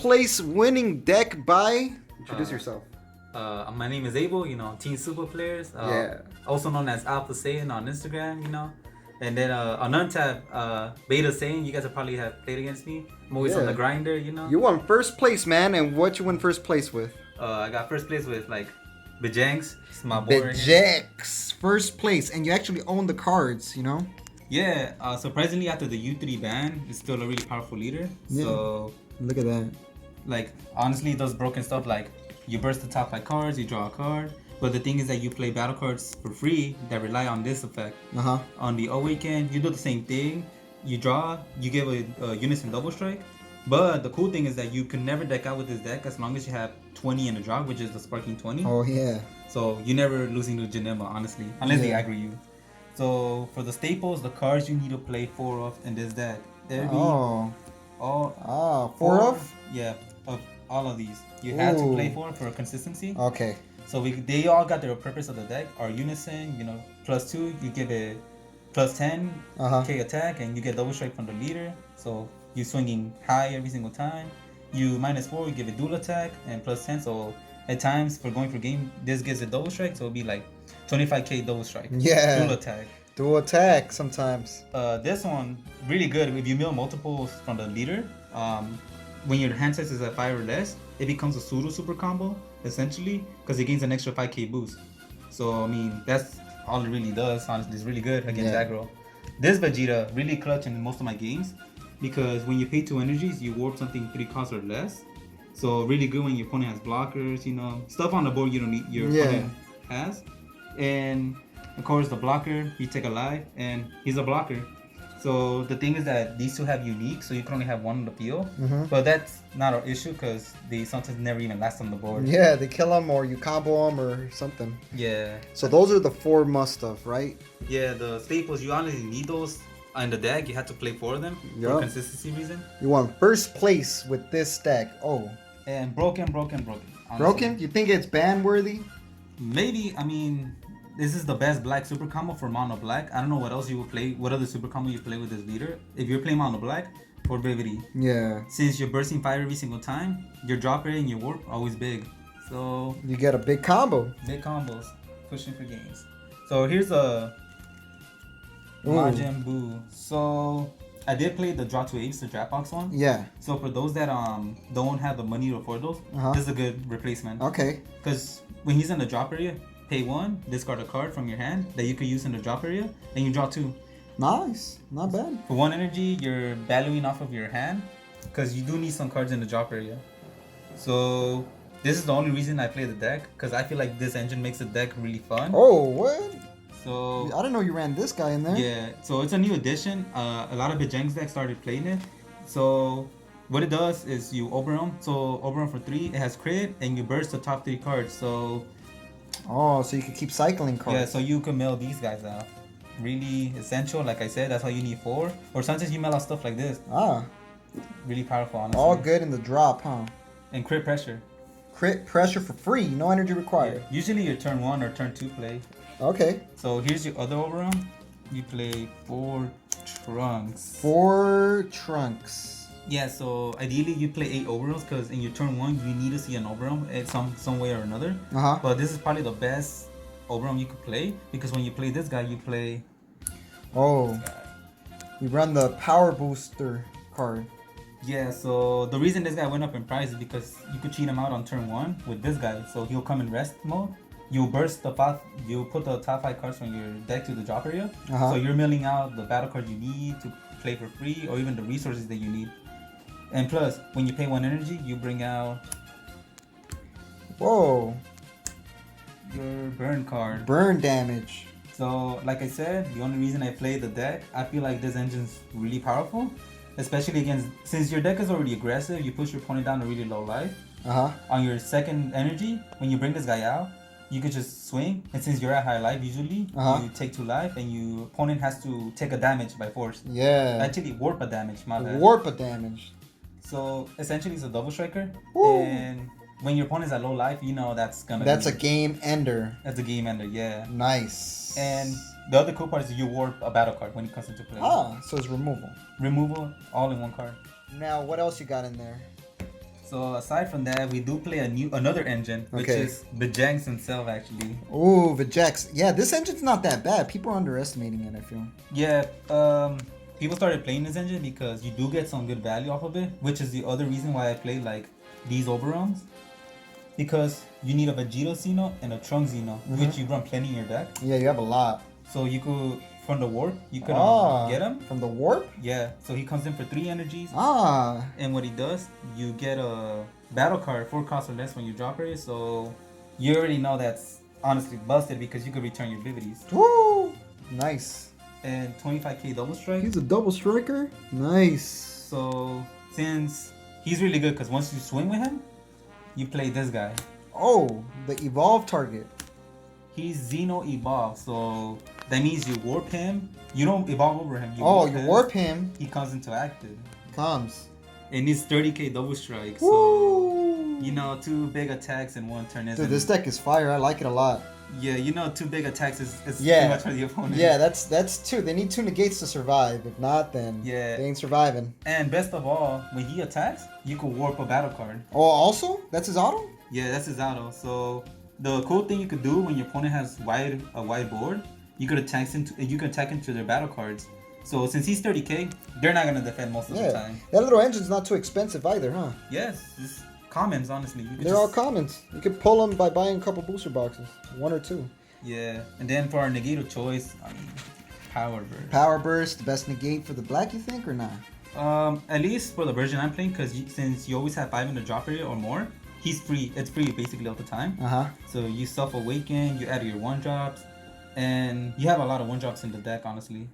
place winning deck by. Introduce yourself. My name is Abel, Teen Super Players. Yeah. Also known as Alpha Saiyan on Instagram, And then on Untab, Beta Saiyan, you guys have probably have played against me. I'm always on the grinder, You won first place, man, and what you win first place with? I got first place with like VEGEKS. It's my boy. VEGEKS, first place, and you actually own the cards, Yeah, surprisingly after the U3 ban, it's still a really powerful leader. Yeah. So look at that. Like honestly, those broken stuff like you burst the top 5 cards, you draw a card. But the thing is that you play battle cards for free that rely on this effect. On the Awaken, you do the same thing. You draw, you give a Unison Double Strike. But the cool thing is that you can never deck out with this deck as long as you have 20 in the draw, which is the Sparking 20. Oh, yeah. So you're never losing to Janema, honestly, unless they aggro you. So for the staples, the cards you need to play 4 of in this deck. Four of? Yeah, of all of these. You have to play 4 for consistency. Okay. So they all got their purpose of the deck. Our Unison, +2, you give it +10 K attack, and you get double strike from the leader. So you're swinging high every single time. You -4, you give it dual attack and +10. So at times for going for game, this gives it double strike. So it'll be like 25K double strike. Yeah. Dual attack. Dual attack sometimes. This one really good. If you mill multiples from the leader, when your hand size is at 5 or less, it becomes a pseudo super combo essentially because it gains an extra 5K boost. So I mean that's all it really does. Honestly, it's really good against aggro. This Vegeta really clutch in most of my games because when you pay 2 energies, you warp something 3 costs or less. So really good when your opponent has blockers, stuff on the board you don't need your opponent has. And of course the blocker, you take a life, and he's a blocker. So the thing is that these two have unique, so you can only have one on the field. But that's not our issue because they sometimes never even last on the board. Yeah, they kill them or you combo them or something. Yeah. So those are the 4 must stuff, right? Yeah, the staples, you honestly need those in the deck. You have to play 4 of them for consistency reason. You won first place with this deck. Oh. And broken. Honestly. Broken? You think it's ban worthy? Maybe. I mean, this is the best black super combo for mono black. I don't know what else you would play. What other super combo you play with this leader? If you're playing mono black for brevity. Yeah. Since you're bursting fire every single time, your drop rate and your warp always big. So you get a big combo. Big combos, pushing for games. So here's a Majin Buu. So I did play the draw 2 apes, the draft box one. Yeah. So for those that don't have the money to afford those, this is a good replacement. Okay. Because when he's in the drop area, pay 1, discard a card from your hand that you could use in the drop area, and you draw 2. Nice, not bad. For 1 energy, you're valuing off of your hand, because you do need some cards in the drop area. So this is the only reason I play the deck, because I feel like this engine makes the deck really fun. Oh, what? So I didn't know you ran this guy in there. Yeah, so it's a new addition. A lot of Bajang's decks started playing it. So what it does is you Oberon. So Oberon for 3, it has crit, and you burst the top 3 cards. So so you can keep cycling cards. Yeah, so you can mill these guys out. Really essential, like I said, that's why you need 4. Or sometimes you mill out stuff like this. Really powerful, honestly. All good in the drop, huh? And crit pressure. Crit pressure for free, no energy required. Yeah. Usually your turn 1 or turn 2 play. Okay. So here's your other Oberon. You play 4 Trunks. 4 Trunks. Yeah, so ideally you play 8 Oberons because in your turn 1 you need to see an Oberon in some way or another. But this is probably the best Oberon you could play because when you play this guy, you play. You run the power booster card. Yeah, so the reason this guy went up in price is because you could cheat him out on turn 1 with this guy. So he'll come in rest mode. You burst the 5. You put the top 5 cards from your deck to the drop area. So you're milling out the battle cards you need to play for free, or even the resources that you need. And plus, when you pay 1 energy, you bring out your burn card. Burn damage. So, like I said, the only reason I play the deck, I feel like this engine's really powerful. Especially against, since your deck is already aggressive, you push your opponent down to really low life. On your second energy, when you bring this guy out, you could just swing. And since you're at high life, usually, you take 2 life and your opponent has to take a damage by force. Yeah. Actually, warp a damage, my bad. Warp a damage. So, essentially, it's a double striker. And when your opponent's at low life, That's a game ender. That's a game ender, yeah. Nice. And the other cool part is you warp a battle card when it comes into play. So it's removal. Removal, all in 1 card. Now, what else you got in there? So aside from that, we do play another engine, which Okay. is VEGEKS himself actually. Oh, VEGEKS. Yeah, this engine's not that bad. People are underestimating it, I feel. Yeah, people started playing this engine because you do get some good value off of it, which is the other reason why I play like these Oberons. Because you need a Vegeta Xeno and a Trunks Xeno, which you run plenty in your deck. Yeah, you have a lot. So you could, from the warp, you could get him. From the warp? Yeah, so he comes in for 3 energies. Ah. And what he does, you get a battle card 4 cost or less when you drop it. So you already know that's honestly busted because you could return your abilities. Woo! Nice. And 25k double strike. He's a double striker? Nice. So since he's really good because once you swing with him, you play this guy. Oh, the evolve target. He's Xeno Evolve, so that means you warp him. You don't evolve over him. You warp him. He comes into active. Comes. And he's 30k double strike. Woo! So, you know, 2 big attacks in 1 turn. Dude, this deck is fire. I like it a lot. Yeah, you know, 2 big attacks is too much for the opponent. Yeah, that's 2. They need 2 negates to survive. If not, then they ain't surviving. And best of all, when he attacks, you can warp a battle card. Oh, also? That's his auto? Yeah, that's his auto. So the cool thing you could do when your opponent has a wide board, you could attack into their battle cards. So since he's 30k, they're not gonna defend most of the time. That little engine's not too expensive either, huh? Yes, it's commons honestly. They're all commons. You could pull them by buying a couple booster boxes, 1 or 2. Yeah, and then for our negate of choice, I mean, Power Burst. Power Burst, the best negate for the black, you think, or not? At least for the version I'm playing, because since you always have 5 in the drop area or more, he's free. It's free basically all the time. So you self-awaken, you add your 1-drops, and you have a lot of 1-drops in the deck, honestly.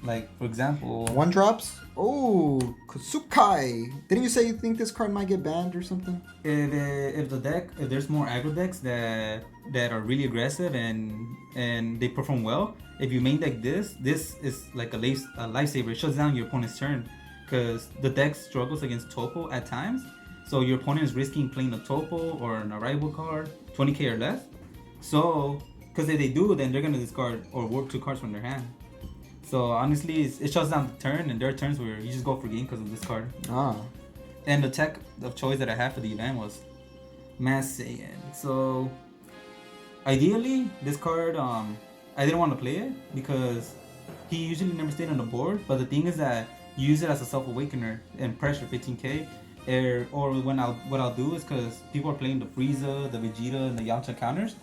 Like, for example... 1-drops? Oh, Kusukai. Didn't you say you think this card might get banned or something? If there's more aggro decks that are really aggressive and they perform well, if you main deck this is like a lifesaver. It shuts down your opponent's turn. Because the deck struggles against Topo at times. So your opponent is risking playing a Topo or an Arrival card, 20k or less. So, because if they do, then they're going to discard or warp 2 cards from their hand. So honestly, it shuts down the turn, and there are turns where you just go for game because of this card. And the tech of choice that I had for the event was Mass Saiyan. So ideally, this card, I didn't want to play it because he usually never stayed on the board. But the thing is that you use it as a self-awakener and pressure 15k. Or what I'll do is because people are playing the Frieza, the Vegeta, and the Yamcha counters,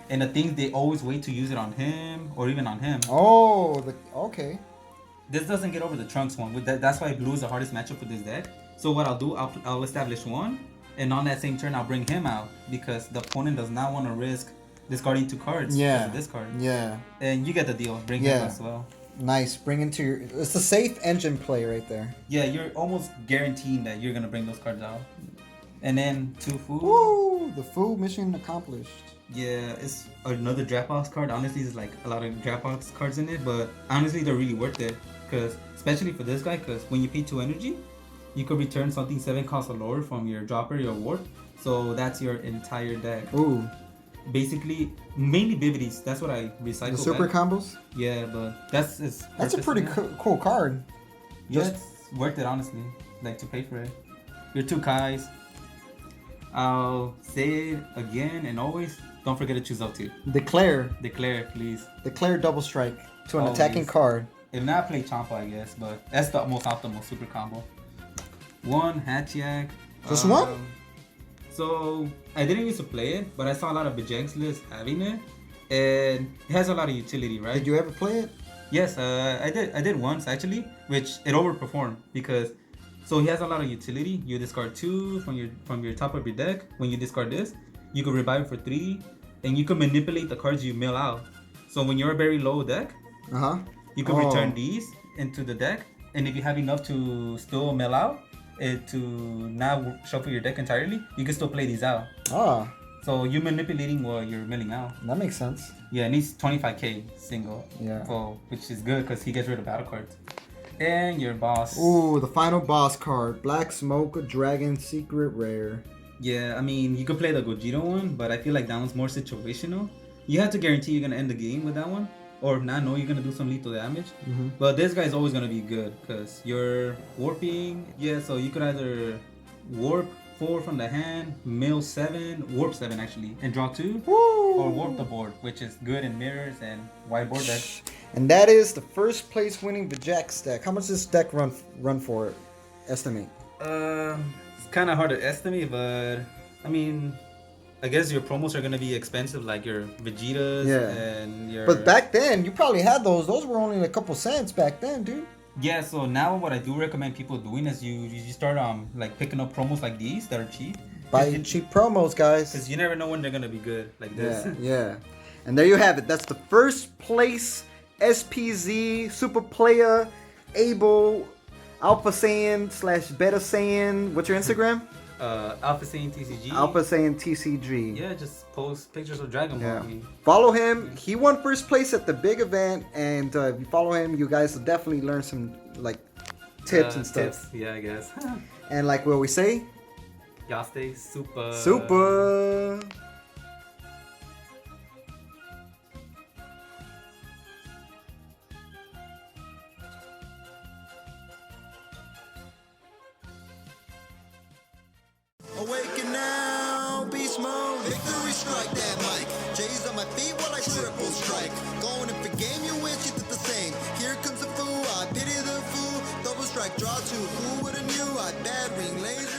and the things they always wait to use it on him or even on him. Okay. This doesn't get over the Trunks one. That's why Blue is the hardest matchup for this deck. So what I'll do, I'll establish 1, and on that same turn I'll bring him out because the opponent does not want to risk discarding 2 cards. Because of this card. Yeah. And you get the deal. Bring him as well. Nice. Bring into your... It's a safe engine play right there. Yeah, you're almost guaranteeing that you're going to bring those cards out. And then 2 Fu. Woo! The Fu mission accomplished. Yeah, it's another draft box card. Honestly, there's like a lot of draft box cards in it. But honestly, they're really worth it. Because, especially for this guy, because when you pay 2 energy, you could return something 7 cost or lower from your dropper, your warp. So that's your entire deck. Ooh. Basically, mainly Bivities. That's what I recycle. The super combos? Yeah, but that's a pretty cool card. Yeah, it's worth it, honestly. Like, to pay for it. Your 2 Kais. I'll say it again and always, don't forget to choose up 2. Declare, please. Declare double strike to an attacking card. If not, play Champa, I guess, but that's the most optimal super combo. 1 Hatchiak. Just 1? So I didn't used to play it, but I saw a lot of VEGEKS lists having it, and it has a lot of utility, right? Did you ever play it? Yes, I did once actually, which it overperformed because so he has a lot of utility. You discard 2 from your top of your deck. When you discard this, you can revive it for 3, and you can manipulate the cards you mill out. So when you're a very low deck, you can return these into the deck, and if you have enough to still mill out. To now shuffle your deck entirely, you can still play these out. So you're manipulating what you're milling out. That makes sense. Yeah, and he's 25k single. Yeah. So, which is good because he gets rid of battle cards. And your boss. Ooh, the final boss card. Black Smoke Dragon Secret Rare. Yeah, I mean, you could play the Gogeta one, but I feel like that one's more situational. You have to guarantee you're going to end the game with that one. Or not know you're going to do some lethal damage. But this guy's always going to be good because you're warping. Yeah, so you could either warp 4 from the hand, mill 7, warp 7 actually, and draw 2. Woo! Or warp the board, which is good in mirrors and whiteboard decks. And that is the first place winning VEGEKS deck. How much does this deck run for? Estimate. It's kind of hard to estimate, but I mean, I guess your promos are gonna be expensive, like your Vegetas and your. But back then, you probably had those. Those were only a couple cents back then, dude. Yeah. So now, what I do recommend people doing is you start like picking up promos like these that are cheap. Buy cheap promos, guys. Because you never know when they're gonna be good, like this. Yeah. And there you have it. That's the first place SPZ Super Player Able Alpha Saiyan / Beta Saiyan. What's your Instagram? Alpha Saiyan TCG. Alpha Saiyan TCG. Yeah, just post pictures of Dragon Ball. Yeah. Follow him. He won first place at the big event, and if you follow him, you guys will definitely learn some like tips and stuff. Tips. Yeah, I guess. And like what we say, y'all stay super. Super. Awaken now, beast mode. Victory strike that mic. J's on my feet while I triple strike. Going in for game, you wish you did the same. Here comes the fool, I pity the fool. Double strike, draw 2. Who would've knew? I bad ring laser.